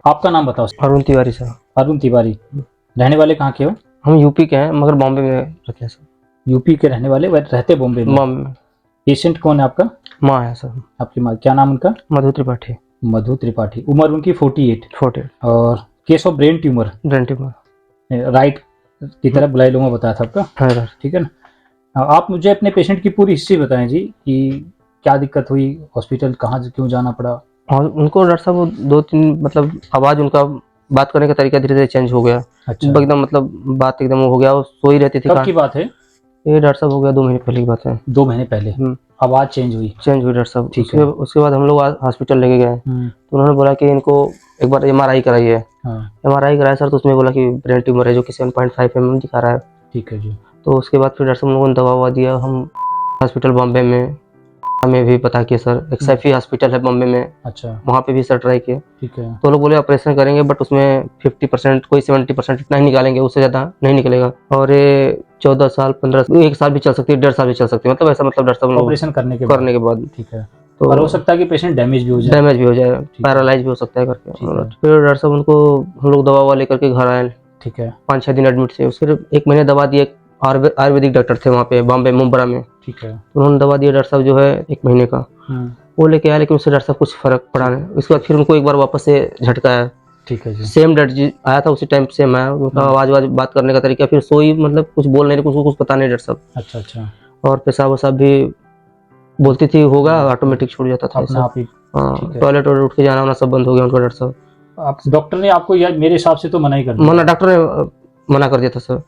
आपका नाम बताओ। अरुण तिवारी सर। अरुण तिवारी, रहने वाले कहाँ के हो? हम यूपी के हैं मगर बॉम्बे में रहते हैं सर। यूपी के रहने वाले, वह रहते बॉम्बे में। बॉम्बे में पेशेंट कौन है आपका? माँ है सर। आपकी माँ, क्या नाम उनका? मधु त्रिपाठी। मधु त्रिपाठी, उम्र उनकी 48। 48। और case of brain tumour, brain tumour. Right की तरफ बुलाई लूँगा, बताया था आपका। हाँ सर। ठीक है ना। आप मुझे अपने पेशेंट की पूरी हिस्ट्री बताएं जी, कि क्या दिक्कत हुई, हॉस्पिटल कहाँ क्यों जाना पड़ा? और उनको डॉक्टर साहब वो 2-3 मतलब आवाज़ उनका बात करने का तरीका धीरे धीरे चेंज हो गया। अच्छा, एकदम मतलब बात एकदम हो गया, वो सो ही रहती थी। कब की बात है? ये डॉक्टर साहब हो गया 2 महीने पहले की बात है। 2 महीने पहले आवाज़ चेंज हुई? चेंज हुई डॉक्टर साहब। ठीक है। उसके बाद हम लोग हॉस्पिटल लेके गए तो उन्होंने बोला कि इनको एक बार MRI कराइए। हाँ, MRI कराया सर, तो उसमें बोला कि ब्रेन ट्यूमर है जो कि 7.5 mm दिखा रहा है। ठीक है जी। तो उसके बाद फिर डॉक्टर साहब लोगों ने दवा ववा दिया। हम हॉस्पिटल बॉम्बे में हमें भी पता किया सर, एक सैफी हॉस्पिटल है बॉम्बे में, अच्छा, वहाँ पे भी सर ट्राई किए। ठीक है। तो लोग बोले ऑपरेशन करेंगे बट उसमें 50% कोई 70% इतना ही निकालेंगे, उससे ज़्यादा नहीं निकलेगा। और ये 14 साल 15 1 साल भी चल सकती है, 1.5 साल भी चल सकती है, मतलब ऐसा मतलब डॉक्टर साहब ऑपरेशन करने के बाद। ठीक है। तो और हो सकता है कि पेशेंट डैमेज भी हो जाए। डैमेज भी हो जाए, पैरालाइज भी हो सकता है करके। ठीक है। फिर डॉक्टर साहब उनको हम लोग दवा ववा लेकर के घर आए। ठीक है। 5-6 दिन एडमिट थे। उसके 1 महीने दवा दिए। आयुर्वेदिक डॉक्टर थे वहाँ पे बॉम्बे मुंब्रा में। ठीक है। तो उन्होंने दवा दिया डॉक्टर साहब जो है 1 महीने का, वो लेके आया, लेकिन उससे डॉक्टर साहब कुछ फर्क पड़ा नहीं। उसके बाद फिर उनको एक बार वापस से झटका आया। ठीक है जी। सेम डॉक्टर जी आया था उसी टाइम, सेम आया। उनका आवाज बात करने का तरीका, फिर सोई मतलब कुछ बोल नहीं रही, कुछ पता नहीं डॉक्टर साहब। अच्छा, अच्छा। और पेशाब वसाब भी बोलती थी होगा, ऑटोमेटिक छूट जाता था अपना आप ही। हाँ, टॉयलेट उठ के जाना वाना सब बंद हो गया उनका डॉक्टर साहब। आप डॉक्टर ने आपको, या मेरे हिसाब से तो मना ही कर दिया? मना, डॉक्टर ने मना कर दिया था सर।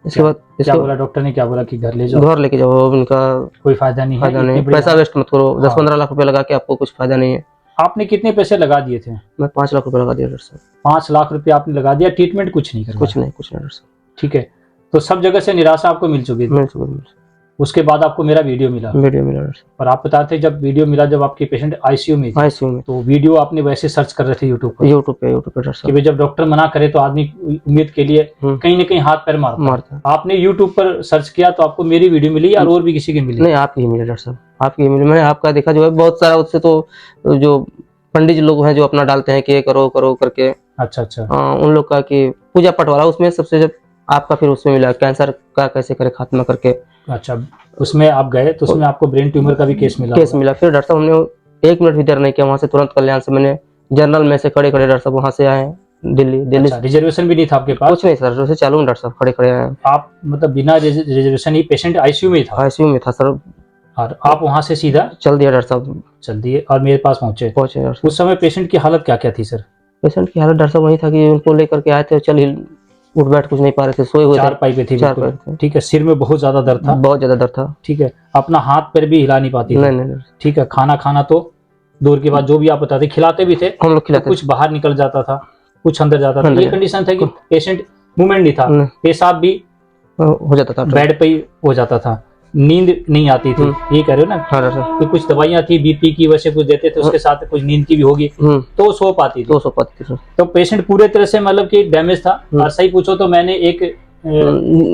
इसके बाद क्या बोला डॉक्टर ने? क्या बोला कि घर ले जाओ, घर लेके जाओ, उनका कोई फायदा नहीं है, फायदा नहीं, इतनी बड़ी पैसा वेस्ट मत करो। हाँ। 10-15 लाख रुपए लगा के आपको कुछ फायदा नहीं है। आपने कितने पैसे लगा दिए थे? मैं 5 लाख रुपए लगा दिया डॉक्टर साहब। 5 लाख रुपए आपने लगा दिया, ट्रीटमेंट कुछ नहीं करवाया? कुछ नहीं डॉक्टर साहब। ठीक है। तो सब जगह से निराशा आपको मिल चुकी थी। उसके बाद आपको मेरा वीडियो मिला। डॉक्टर साहब। और आप बताते जब वीडियो मिला, जब आपके पेशेंट आईसीयू में थे, आईसीयू में, तो वीडियो आपने वैसे सर्च कर रहे थे यूट्यूब पर? यूट्यूब पे डॉक्टर कि साहब। भाई जब डॉक्टर मना करे तो आदमी उम्मीद के लिए कहीं ना कहीं हाथ पैर मारता है। आपने यूट्यूब पर सर्च किया तो आपको मेरी वीडियो मिली, या और भी किसी की मिली? नहीं, आपकी ही मिली डॉक्टर साहब, आपकी ही मिली। मैंने आपका देखा जो है बहुत सारा, उससे तो जो पंडित लोग हैं जो अपना डालते हैं कि ये करो करो करके। अच्छा, अच्छा। उन लोग का कि पूजा पाठ वाला, उसमें सबसे जब आपका फिर उसमें मिला कैंसर का कैसे करे खात्मा करके। अच्छा, उसमें आप गए तो उसमें आपको ब्रेन ट्यूमर का भी केस मिला? फिर डॉक्टर साहब हमने 1 मिनट भी देर नहीं किया, वहाँ से तुरंत कल्याण से मैंने जनरल में से खड़े खड़े डॉक्टर साहब वहाँ से आए दिल्ली। अच्छा, रिजर्वेशन भी नहीं था आपके पास? कुछ नहीं सर, जैसे चालू डॉक्टर साहब खड़े खड़े आए। आप मतलब बिना रिजर्वेशन ही पेशेंट आईसीयू में था? आईसीयू में था सर। और आप वहाँ से सीधा चल दिया डॉक्टर साहब, चल दिए और मेरे पास पहुंचे? उस समय पेशेंट की हालत क्या क्या थी सर? पेशेंट की हालत डॉक्टर साहब वही था कि उनको लेकर के आए थे, चल उठ बैठ कुछ नहीं पा रहे थे, सोए हुए थे। चारपाई पे थी? बिल्कुल। ठीक है। सिर में बहुत ज्यादा दर्द था? बहुत ज्यादा दर्द था। ठीक है। अपना हाथ पैर भी हिला नहीं पाती थी? नहीं। ठीक है। खाना खाना तो दूर की बात, जो भी आप बताते, खिलाते भी थे हम लोग खिलाते, तो कुछ बाहर निकल जाता था, कुछ अंदर जाता था। ये कंडीशन था कि पेशेंट मूवमेंट नहीं था, पेशाब भी हो जाता था, बेड पे ही हो जाता था, नींद नहीं आती थी। ये कह रहे हो ना? हाँ, कि कुछ दवाइयाँ थी बीपी की, वैसे कुछ देते थे, उसके साथ कुछ नींद की भी होगी, तो सो पाती थी। तो पेशेंट पूरे तरह से मतलब कि डैमेज था। और सही पूछो तो मैंने एक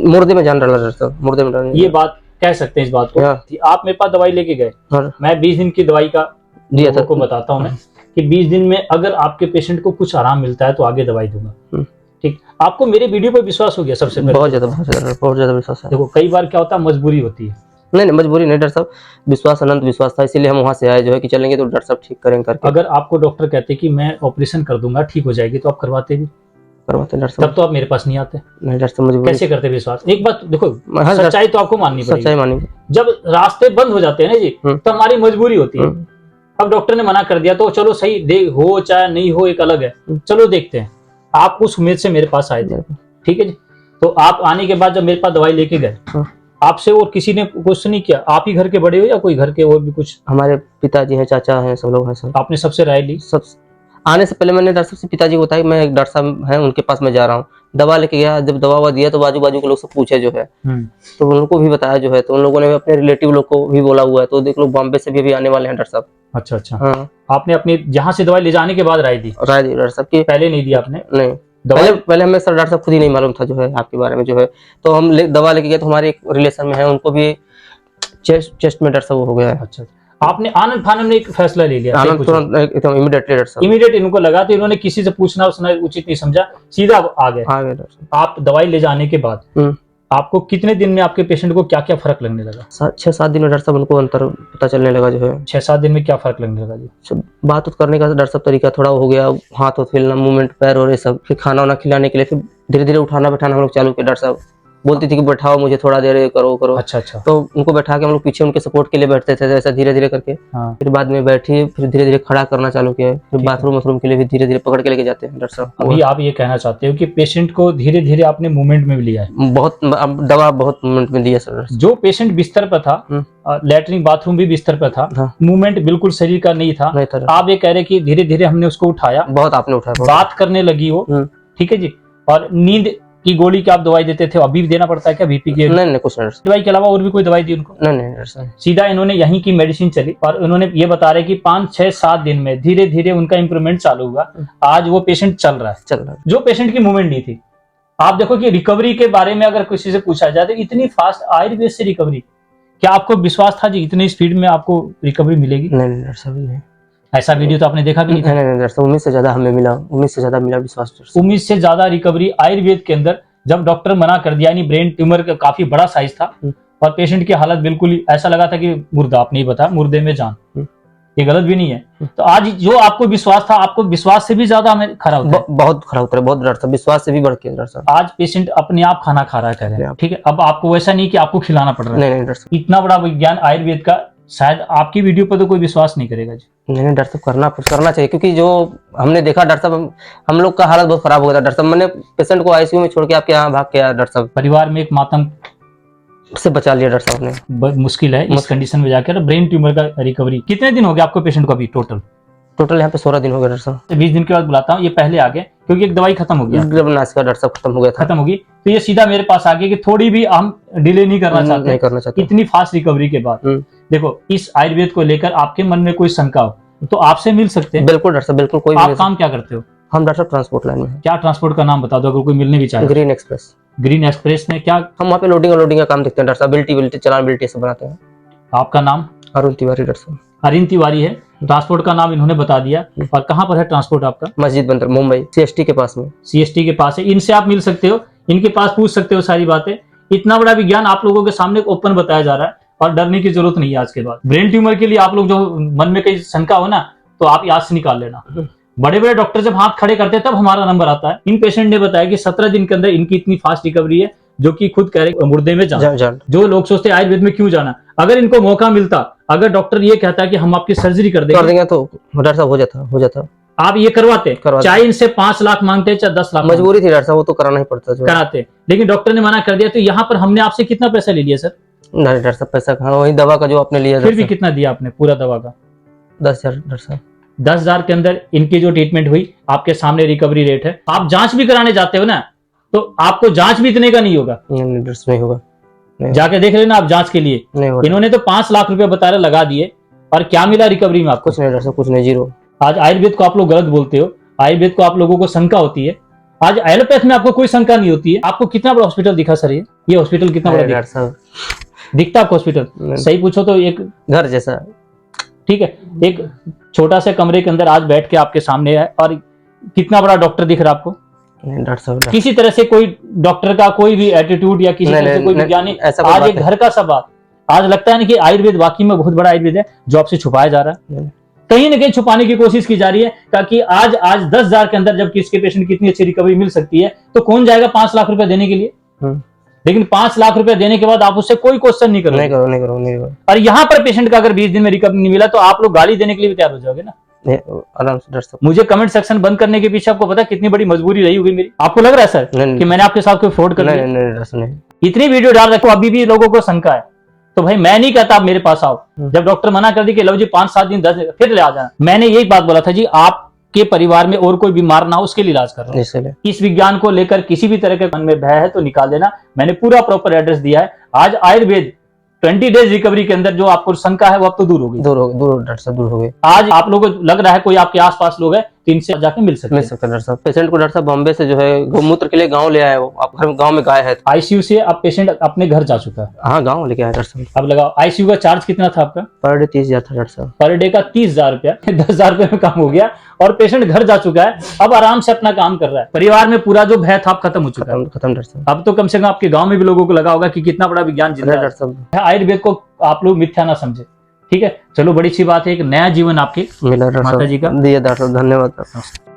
मुर्दे में जान डाला था, मुर्दे में ये बात कह सकते हैं इस बात को। आप मेरे पास दवाई लेके गए, मैं 20 दिन की दवाई का दिया था, को बताता हूँ मैं कि 20 दिन में अगर आपके पेशेंट को कुछ आराम मिलता है तो आगे दवाई दूंगा। ठीक, आपको मेरे वीडियो पर विश्वास हो गया? सबसे पहले बहुत ज्यादा विश्वास है। देखो कई बार क्या होता है, मजबूरी होती है। नहीं, मजबूरी नहीं डॉक्टर साहब, विश्वास, अनंत विश्वास था, इसीलिए हम वहाँ से आए जो है कि चलेंगे तो डॉक्टर साहब ठीक करेंगे करके। अगर आपको डॉक्टर कहते कि मैं ऑपरेशन कर दूंगा, ठीक हो जाएगी, तो आप करवाते भी? करवाते डॉक्टर साहब। तब तो आप मेरे पास नहीं आते। नहीं डॉक्टर साहब, कैसे करते विश्वास? एक बात देखो, सच्चाई तो आपको माननी पड़ेगी। सच्चाई मानी। जब रास्ते बंद हो जाते हैं ना जी, तो हमारी मजबूरी होती है। अब डॉक्टर ने मना कर दिया तो चलो सही, दे हो चाहे नहीं हो एक अलग है, चलो देखते हैं। आप उस उम्मीद से मेरे पास आए थे, ठीक है जी। तो आप आने के बाद जब मेरे पास दवाई लेके गए, आपसे और किसी ने क्वेश्चन नहीं किया? आप ही घर के बड़े हो या कोई घर के और भी कुछ? हमारे पिताजी हैं, चाचा हैं, सब लोग हैं सर। आपने सबसे राय ली? सब आने से पहले मैंने डॉक्टर साहब से पिताजी को बताया कि मैं एक डॉक्टर साहब हैं उनके पास मैं जा रहा हूँ, दवा लेके गया। जब दवा दिया तो बाजू बाजू के लोग से पूछे जो है, तो उनको भी बताया जो है, तो उन लोगों ने अपने रिलेटिव लोग को भी बोला हुआ है, तो देख लो बॉम्बे से भी आने वाले हैं डॉक्टर साहब। अच्छा, अच्छा। हाँ। आपने अपनी जहाँ से दवाई ले जाने के बाद राय दी? डॉक्टर साहब की पहले नहीं दी आपने? नहीं, पहले हमें सर डॉक्टर साहब खुद ही नहीं मालूम था जो है आपके बारे में जो है। तो हम दवा लेके गए, तो हमारे एक रिलेशन में है, उनको भी चेस्ट में डॉक्टर साहब हो गया है। अच्छा, आपने आनंद फानन में एक फैसला ले लिया, आनंद तुरंत एकदम इमीडिएटली डॉक्टर साहब इमीडिएट इनको लगा, तो इन्होंने किसी से पूछना उसने उचित नहीं समझा, सीधा आ गए। आ गए डॉक्टर साहब। आप दवाई ले जाने के बाद आपको कितने दिन में आपके पेशेंट को क्या क्या फर्क लगने लगा? 6-7 दिन में डॉक्टर साहब उनको अंतर पता चलने लगा जो है। 6-7 दिन में क्या फर्क लगने लगा जी? बात करने का डॉक्टर साहब तरीका थोड़ा हो गया, हाथ हिलना, मूवमेंट, पैर और ये सब। फिर खाना वाना खिलाने के लिए फिर धीरे धीरे उठाना बैठाना हम लोग चालू किया। डॉक्टर साहब बोलती थी कि बैठाओ मुझे थोड़ा देर, करो। अच्छा। तो उनको बैठा के हम लोग पीछे उनके सपोर्ट के लिए बैठते थे, ऐसा धीरे धीरे करके। हाँ। फिर बाद में बैठी, फिर धीरे धीरे खड़ा करना चालू किया। फिर बाथरूम के लिए भी धीरे धीरे पकड़ के लेके जाते हैं डॉक्टर साहब। अभी आप ये कहना चाहते हो कि पेशेंट को धीरे धीरे आपने मूवमेंट में भी लिया है? बहुत दवा बहुत मूवमेंट में दिया सर। जो पेशेंट बिस्तर पर था, लैट्रिन बाथरूम भी बिस्तर पर था, मूवमेंट बिल्कुल शरीर का नहीं था, आप ये कह रहे कि धीरे धीरे हमने उसको उठाया, बहुत आपने उठाया, बात करने लगी वो, ठीक है जी। और नींद की गोली की आप दवाई देते थे, अभी भी देना पड़ता है क्या बीपी की? नहीं कुछ नहीं। दवाई के अलावा और भी कोई दवाई दी उनको? नहीं। सीधा इन्होंने यहीं की मेडिसिन चली और उन्होंने ये बता रहे कि 5-6-7 दिन में धीरे धीरे उनका इंप्रूवमेंट चालू हुआ। आज वो पेशेंट चल रहा है। जो पेशेंट की मूवमेंट नहीं थी, आप देखो कि रिकवरी के बारे में अगर किसी से पूछा जाए तो इतनी फास्ट आयुर्वेद से रिकवरी, क्या आपको विश्वास था जी इतनी स्पीड में आपको रिकवरी मिलेगी? नहीं डॉक्टर साहब नहीं। ऐसा वीडियो तो आपने देखा भी नहीं था? नहीं डॉक्टर साहब, उम्मीद से ज्यादा हमें मिला, उम्मीद से ज्यादा मिला विश्वास। उम्मीद से ज्यादा रिकवरी आयुर्वेद के अंदर। जब डॉक्टर मना कर दिया, यानी ब्रेन ट्यूमर का काफी बड़ा साइज था और पेशेंट की हालत बिल्कुल ही ऐसा लगा था कि मुर्दा, आपने बताया मुर्दे में जान, ये गलत भी नहीं है। तो आज जो आपको विश्वास था, आपको विश्वास से भी ज्यादा हमें खरा होता है, बहुत खरा होता है, बहुत डॉक्टर साहब, विश्वास से भी बढ़ के डॉक्टर साहब। आज पेशेंट अपने आप खाना खा रहा है, कह रहे हैं, ठीक है। अब आपको वैसा नहीं कि आपको खिलाना पड़ रहा है। नहीं डॉक्टर साहब, इतना बड़ा विज्ञान आयुर्वेद का, शायद आपकी वीडियो पर तो कोई विश्वास नहीं करेगा जी। नहीं डॉक्टर साहब, करना चाहिए, क्योंकि जो हमने देखा डॉक्टर साहब, हम लोग का हालत बहुत खराब हो गया था डॉक्टर साहब। मैंने पेशेंट को आईसीयू में छोड़ के आपके यहाँ भाग के आया डॉक्टर साहब। परिवार में एक मातम से बचा लिया डॉक्टर साहब ने। मुश्किल है इस कंडीशन में जाकर ब्रेन ट्यूमर का रिकवरी। कितने दिन हो गए आपको पेशेंट को अभी टोटल? यहाँ पे 16 दिन हो गया डॉक्टर साहब। 20 दिन के बाद बुलाता हूँ, ये पहले आ गए क्योंकि एक दवाई खत्म हो गया, डॉक्टर साहब खत्म हो गया था, खत्म होगी, तो ये सीधा मेरे पास आ गया कि थोड़ी भी हम डिले नहीं करना चाहते। इतनी फास्ट रिकवरी के बाद देखो, इस आयुर्वेद को लेकर आपके मन में कोई शंका हो तो आपसे मिल सकते हैं। बिल्कुल डॉक्टर साहब, बिल्कुल। कोई आप काम क्या करते हो? हम डॉक्टर ट्रांसपोर्ट लाइन में। क्या ट्रांसपोर्ट का नाम बता दो अगर कोई मिलने भी चाहे। Green express. ग्रीन एक्सप्रेस में क्या? हम वहाँ पे लोडिंग का काम देखते हैं डॉक्टर साहब, बिल्टी चलान बिल्टी सब बनाते हैं। आपका नाम? अरुण तिवारी डॉक्टर साहब। अरुण तिवारी है, ट्रांसपोर्ट का नाम इन्होंने बता दिया। और कहाँ पर है ट्रांसपोर्ट आपका? मस्जिद बंदर, मुंबई, सीएसटी के पास में। सीएसटी के पास है, इनसे आप मिल सकते हो, इनके पास पूछ सकते हो सारी बातें। इतना बड़ा विज्ञान आप लोगों के सामने ओपन बताया जा रहा है और डरने की जरूरत नहीं है आज के बाद। ब्रेन ट्यूमर के लिए आप लोग जो मन में कहीं शंका हो ना, तो आप याद से निकाल लेना। बड़े बड़े डॉक्टर जब हाथ खड़े करते हैं तब हमारा नंबर आता है। इन पेशेंट ने बताया कि 17 दिन के अंदर इनकी इतनी फास्ट रिकवरी है, जो कि खुद कह रहे मुर्दे में जान। जो लोग सोचते हैं आयुर्वेद में क्यों जाना, अगर इनको मौका मिलता, अगर डॉक्टर ये कहता है कि हम आपकी सर्जरी कर देंगे तो डॉक्टर साहब हो जाता आप ये करवाते। चाहे इनसे 5 लाख मांगते चाहे 10 लाख, मजबूरी थी डॉक्टर साहब, वो तो कराना ही पड़ता था, कराते। लेकिन डॉक्टर ने मना कर दिया। तो यहाँ पर हमने आपसे कितना पैसा ले लिया सर? नहीं डॉक्टर साहब, पैसा कहाँ, वही दवा का जो आपने लिया। फिर भी कितना दिया आपने पूरा दवा का? 10,000 डॉक्टर साहब। 10,000 के अंदर इनकी जो ट्रीटमेंट हुई, आपके सामने रिकवरी रेट है। आप जांच भी कराने जाते हो ना, तो आपको जांच भी इतने का नहीं होगा। नहीं होगा, जाके देख लेना आप जांच के लिए। इन्होंने तो 5 लाख रुपए बता रहे लगा दिए, और क्या मिला रिकवरी में आपको? कुछ नहीं डॉक्टर साहब, कुछ नहीं, जीरो। आज आयुर्वेद को आप लोग गलत बोलते हो, आयुर्वेद को आप लोगों को शंका होती है। आज एलोपैथ में आपको कोई शंका नहीं होती है। आपको कितना बड़ा हॉस्पिटल दिखा सर? ये हॉस्पिटल कितना बड़ा डॉक्टर साहब दिखता आपको? हॉस्पिटल सही पूछो तो एक घर जैसा, ठीक है, एक छोटा से कमरे के अंदर आज बैठ के आपके सामने है, और कितना बड़ा डॉक्टर दिख रहा है आपको? डॉक्टर साहब किसी तरह से कोई डॉक्टर का कोई भी एटीट्यूड या किसी तरह से कोई वैज्ञानिक, आज एक घर का सब बात। आज लगता है ना कि आयुर्वेद वाकई में बहुत बड़ा आयुर्वेद है जो आपसे छुपाया जा रहा है, कहीं ना कहीं छुपाने की कोशिश की जा रही है, ताकि आज 10,000 के अंदर जब किसके पेशेंट की इतनी अच्छी रिकवरी मिल सकती है, तो कौन जाएगा 5 लाख रुपए देने के लिए? लेकिन 5 लाख रुपए देने के बाद आप उससे कोई क्वेश्चन नहीं करो। और यहाँ पर पेशेंट का अगर 20 दिन में रिकवरी नहीं मिला, तो आप लोग गाली देने के लिए भी तैयार हो जाओगे ना? आराम से डॉक्टर साहब। मुझे कमेंट सेक्शन बंद करने के पीछे आपको पता कितनी बड़ी मजबूरी रही होगी मेरी? आपको लग रहा है सर कि मैंने आपके साथ कोई फ्रॉड कर दिया? नहीं। इतनी वीडियो डाल रखो, अभी भी लोगों को शंका है, तो भाई मैं नहीं कहता आप मेरे पास आओ। जब डॉक्टर मना कर दी कि लो जी 5-7 दिन 10 दिन फिर ले आ जाना, मैंने यही बात बोला था जी, आपके परिवार में और कोई बीमार ना हो उसके लिए इलाज कर रहा हूं। इस विज्ञान को लेकर किसी भी तरह के मन में भय है तो निकाल देना। मैंने पूरा प्रॉपर एड्रेस दिया है। आज आयुर्वेद 20 डेज रिकवरी के अंदर जो आपको शंका है वो अब तो दूर हो गई, दूर डॉक्टर साहब, दूर हो गई। आज आप लोगों को लग रहा है कोई आपके आसपास लोग है 3 से जाके मिल सकते मिल हैं। सकता है डॉक्टर साहब। पेशेंट को डॉक्टर साहब बॉम्बे से जो है गौमूत्र के लिए गाँव ले आया, वो आप घर गाँव में गाय है। आईसीयू से अब पेशेंट अपने घर जा चुका है। हाँ गाँव लेके आया डॉक्टर साहब। अब लगाओ, आईसीयू का चार्ज कितना था आपका? पर डे 30,000 था डॉक्टर साहब। पर डे का 30,000 रुपया 10,000 रुपये में काम हो गया और पेशेंट घर जा चुका है, अब आराम से अपना काम कर रहा है। परिवार में पूरा जो भय था खत्म हो चुका है। खत्म डॉक्टर साहब। अब तो कम से कम आपके गांव में भी लोगों को लगा होगा कि कितना बड़ा विज्ञान जिंदा डॉक्टर साहब है। आयुर्वेद को आप लोग मिथ्या ना समझे, ठीक है। चलो बड़ी अच्छी बात है, एक नया जीवन आपके मिला डॉक्टर माता जी का। साहब, दिया डॉक्टर साहब, धन्यवाद।